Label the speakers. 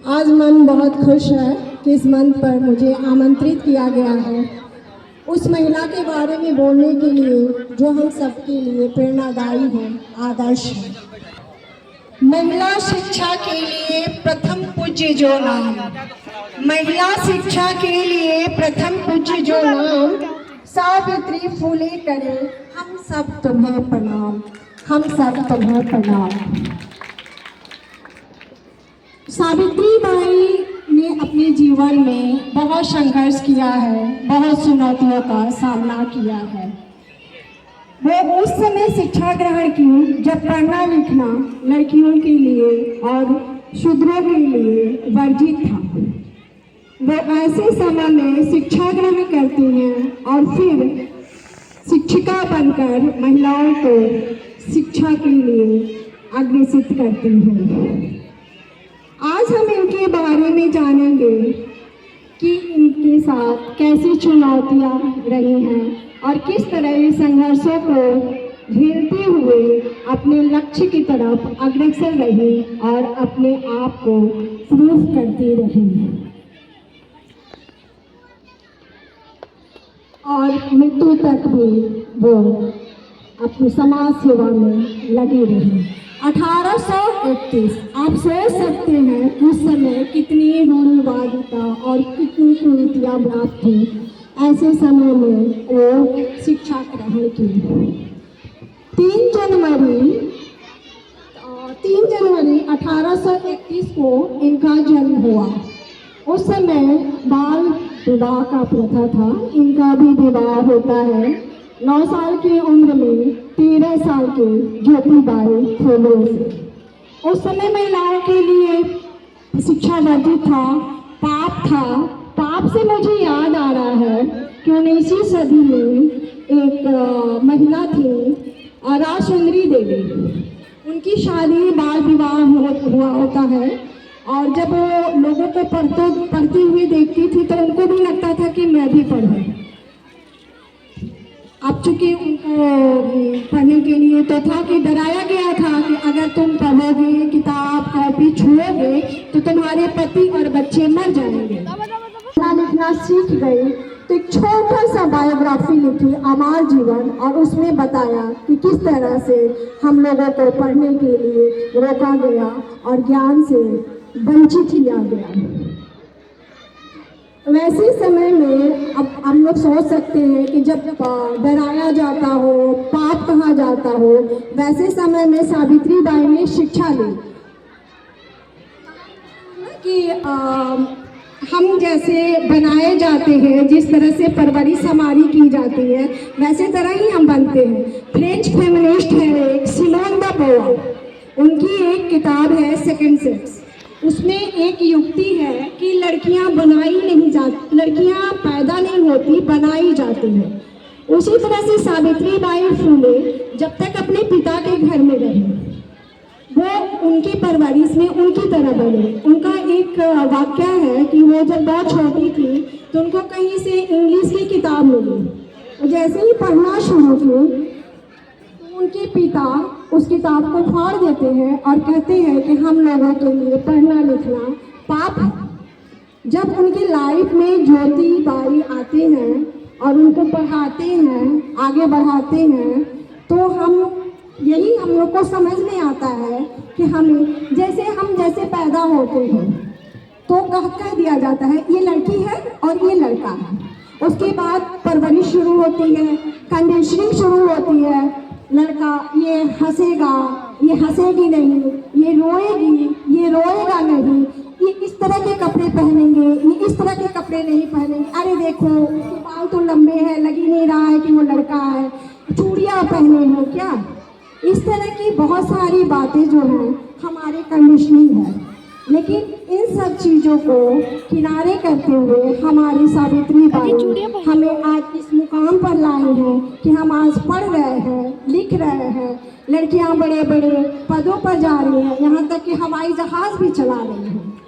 Speaker 1: आज मन बहुत खुश है कि इस मंच पर मुझे आमंत्रित किया गया है उस महिला के बारे में बोलने के लिए जो हम सबके लिए प्रेरणादायी है, आदर्श है। महिला शिक्षा के लिए प्रथम पूज्य जो नाम, महिला शिक्षा के लिए प्रथम पूज्य जो नाम, सावित्री फूले करे हम सब तुम्हें प्रणाम, हम सब तुम्हें प्रणाम। सावित्री बाई ने अपने जीवन में बहुत संघर्ष किया है, बहुत चुनौतियों का सामना किया है। वो उस समय शिक्षा ग्रहण की जब पढ़ना लिखना लड़कियों के लिए और शूद्रों के लिए वर्जित था। वो ऐसे समय में शिक्षा ग्रहण करती हैं और फिर शिक्षिका बनकर महिलाओं को शिक्षा के लिए अग्रसित करती हैं। आज हम इनके बारे में जानेंगे कि इनके साथ कैसी चुनौतियां रही हैं और किस तरह ये संघर्षों को झेलते हुए अपने लक्ष्य की तरफ अग्रसर रही और अपने आप को प्रूव करती रही और मृत्यु तक भी वो अपनी समाज सेवा में लगी रही। 1831, आप सोच सकते हैं उस समय कितनी रूढ़िवादिता और कितनी कुरीतियां व्याप्त थी। ऐसे समय में वो शिक्षा ग्रहण की। 3 जनवरी 1831 को इनका जन्म हुआ। उस समय बाल विवाह का प्रथा था। इनका भी विवाह होता है 9 साल की उम्र में 13 साल के ज्योतिबाई फूले से। उस समय महिलाओं के लिए शिक्षा वर्जित था, पाप था। पाप से मुझे याद आ रहा है कि 19वीं सदी में एक महिला थी राजसुंदरी देवी। उनकी शादी बाल विवाह हुआ होता है और जब वो लोगों को पढ़ती हुई देखती थी तो उनको भी लगता था कि मैं भी पढ़ूं। अब चूंकि उनको पढ़ने के लिए तो था कि डराया गया था कि अगर तुम पढ़ोगे, किताब कॉपी छुओगे तो तुम्हारे पति और बच्चे मर जाएंगे। पढ़ना लिखना सीख गई तो एक छोटा सा बायोग्राफी लिखी, अमर जीवन, और उसमें बताया कि किस तरह से हम लोगों को पढ़ने के लिए रोका गया और ज्ञान से वंचित किया गया। वैसे समय में अब हम लोग सोच सकते हैं कि जब डराया जाता हो, पाप कहा जाता हो, वैसे समय में सावित्री बाई ने शिक्षा ली कि हम जैसे बनाए जाते हैं, जिस तरह से परवरिश हमारी की जाती है वैसे तरह ही हम बनते हैं। फ्रेंच फेमिनिस्ट है एक सिमोन द बोवार, उनकी एक किताब है सेकंड सेक्स। उसमें एक युक्ति है कि लड़कियां लड़कियां पैदा नहीं होती, बनाई जाती हैं। उसी तरह से सावित्री बाई फूले जब तक अपने पिता के घर में रही, वो उनकी परवरिश में उनकी तरह बने। उनका एक वाक्य है कि वो जब बहुत छोटी थी तो उनको कहीं से इंग्लिश की किताब मिली। जैसे ही पढ़ना शुरू की तो उनके पिता उस किताब को फाड़ देते हैं और कहते हैं कि हम लोगों के लिए पढ़ना लिखना पाप है। जब उनकी लाइफ में ज्योतिबाई आते हैं और उनको पढ़ाते हैं, आगे बढ़ाते हैं, तो हम लोग को समझ में आता है कि हम जैसे पैदा होते हैं तो कह दिया जाता है ये लड़की है और ये लड़का है। उसके बाद परवरिश शुरू होती है, कंडीशनिंग शुरू होती है। लड़का ये हंसेगा, ये हंसेगी नहीं, ये रोएगी, ये रोएगा नहीं, ये इस तरह के कपड़े पहनेंगे, ये इस तरह के कपड़े नहीं पहनेंगे। अरे देखो उसके बाल तो लंबे हैं, लग ही नहीं रहा है कि वो लड़का है, चूड़ियाँ पहने हो क्या। इस तरह की बहुत सारी बातें जो हैं हमारे कंडीशनिंग है। लेकिन इन सब चीज़ों को किनारे करते हुए हमारी सावित्री बाई हमें आज इस मुकाम पर लाए हैं कि हम आज पढ़ रहे हैं, लिख रहे हैं, लड़कियां बड़े बड़े पदों पर जा रही हैं, यहाँ तक कि हवाई जहाज़ भी चला रही हैं।